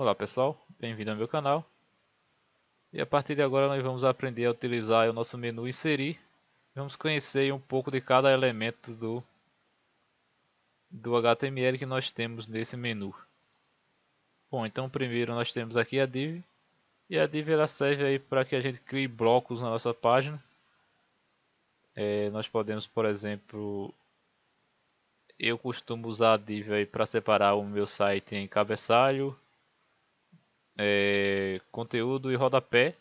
Olá pessoal, bem-vindo ao meu canal. E a partir de agora nós vamos aprender a utilizar o nosso menu inserir. Vamos conhecer um pouco de cada elemento do HTML que nós temos nesse menu. Bom, então primeiro nós temos aqui a div. E a div ela serve aí para que a gente crie blocos na nossa página. Nós podemos, por exemplo, eu costumo usar a div aí para separar o meu site em cabeçalho, conteúdo e rodapé.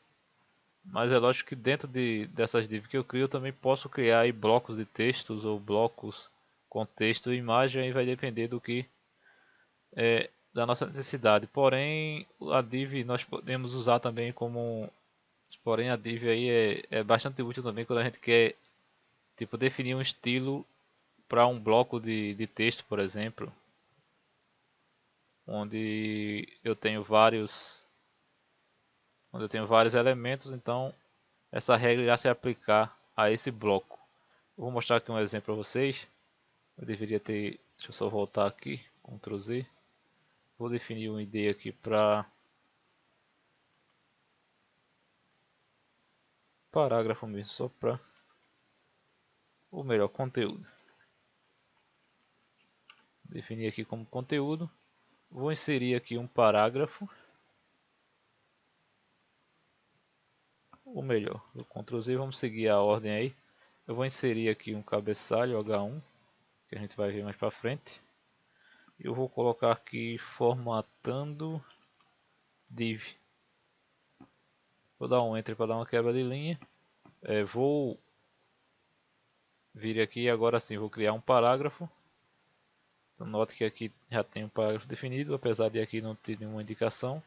Mas é lógico que dentro dessas divs que eu crio, eu também posso criar aí blocos de textos ou blocos com texto e imagem, aí vai depender do que da nossa necessidade. Porém, a div nós podemos usar também porém a div aí é bastante útil também quando a gente quer tipo definir um estilo para um bloco de texto, por exemplo, onde eu tenho vários elementos, então essa regra irá se aplicar a esse bloco. Eu vou mostrar aqui um exemplo para vocês. Eu deveria ter, deixa eu só voltar aqui, Ctrl Z. Vou definir um ID aqui para parágrafo mesmo, só para o melhor conteúdo. Definir aqui como conteúdo. Vou inserir aqui um parágrafo. Ou melhor, o Ctrl Z, vamos seguir a ordem aí. Eu vou inserir aqui um cabeçalho H1, que a gente vai ver mais para frente. Eu vou colocar aqui formatando div. Vou dar um Enter para dar uma quebra de linha. Vou vir aqui agora sim, vou criar um parágrafo. Então, note que aqui já tem um parágrafo definido, apesar de aqui não ter nenhuma indicação.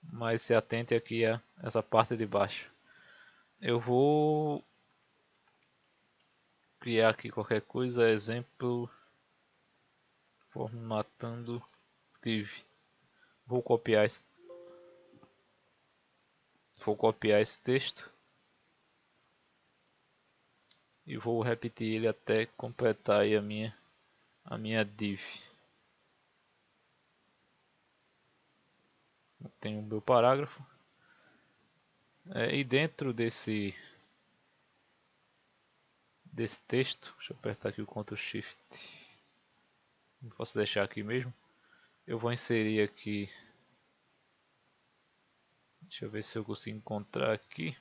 Mas se atente aqui a essa parte de baixo. Eu vou criar aqui qualquer coisa, exemplo, formatando div. Vou copiar esse texto e vou repetir ele até completar aí a minha div. Tenho o meu parágrafo. E dentro desse texto, deixa eu apertar aqui o Ctrl Shift. Não posso deixar aqui mesmo. Eu vou inserir aqui. Deixa eu ver se eu consigo encontrar aqui.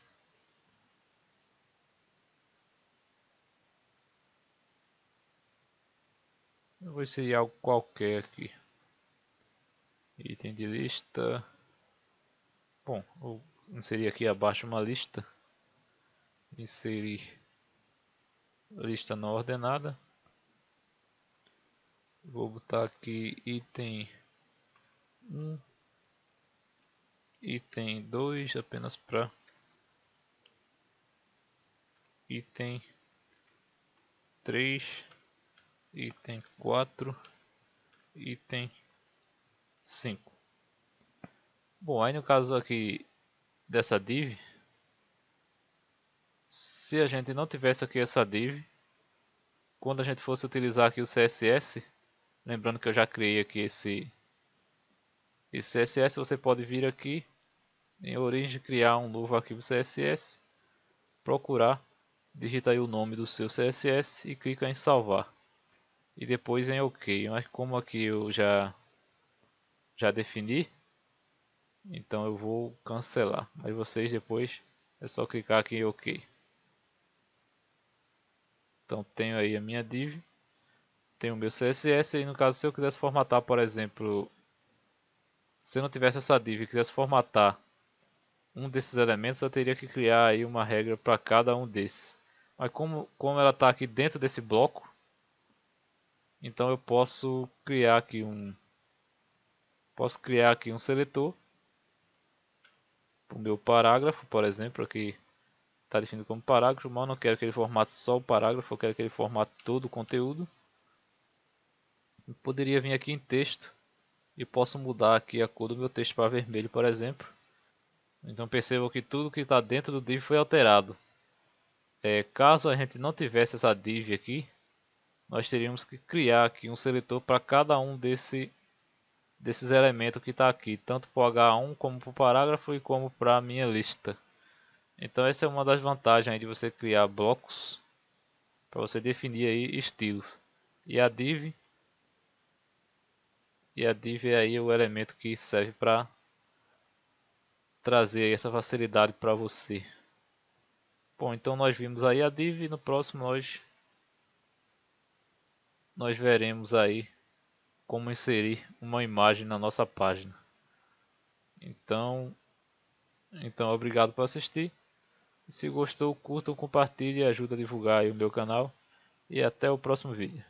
Eu vou inserir algo qualquer aqui. Item de lista. Bom, vou inserir aqui abaixo uma lista. Inserir lista não ordenada. Vou botar aqui item 1, item 2 apenas para item 3, item 4, item 5. Bom, aí no caso aqui dessa div, se a gente não tivesse aqui essa div, quando a gente fosse utilizar aqui o CSS, lembrando que eu já criei aqui esse CSS, você pode vir aqui em origem, criar um novo arquivo CSS, procurar, digita aí o nome do seu CSS e clica em salvar. E depois em OK. Mas como aqui eu já defini, então eu vou cancelar. Mas vocês depois é só clicar aqui em OK. Então tenho aí a minha div, tenho o meu CSS e no caso se eu quisesse formatar, por exemplo, se eu não tivesse essa div e quisesse formatar um desses elementos, eu teria que criar aí uma regra para cada um desses. Mas como ela está aqui dentro desse bloco, então eu posso criar aqui um seletor para o meu parágrafo, por exemplo, aqui está definido como parágrafo, mas eu não quero que ele formate só o parágrafo, eu quero que ele formate todo o conteúdo. Eu poderia vir aqui em texto e posso mudar aqui a cor do meu texto para vermelho, por exemplo. Então percebam que tudo que está dentro do div foi alterado. Caso a gente não tivesse essa div aqui, nós teríamos que criar aqui um seletor para cada um desses elementos que está aqui, tanto para o H1 como para o parágrafo e como para a minha lista. Então essa é uma das vantagens aí de você criar blocos para você definir aí estilos. E a div é aí o elemento que serve para trazer essa facilidade para você. Bom, então nós vimos aí a div e no próximo nós veremos aí como inserir uma imagem na nossa página. Então obrigado por assistir. Se gostou, curta, compartilhe e ajuda a divulgar aí o meu canal. E até o próximo vídeo.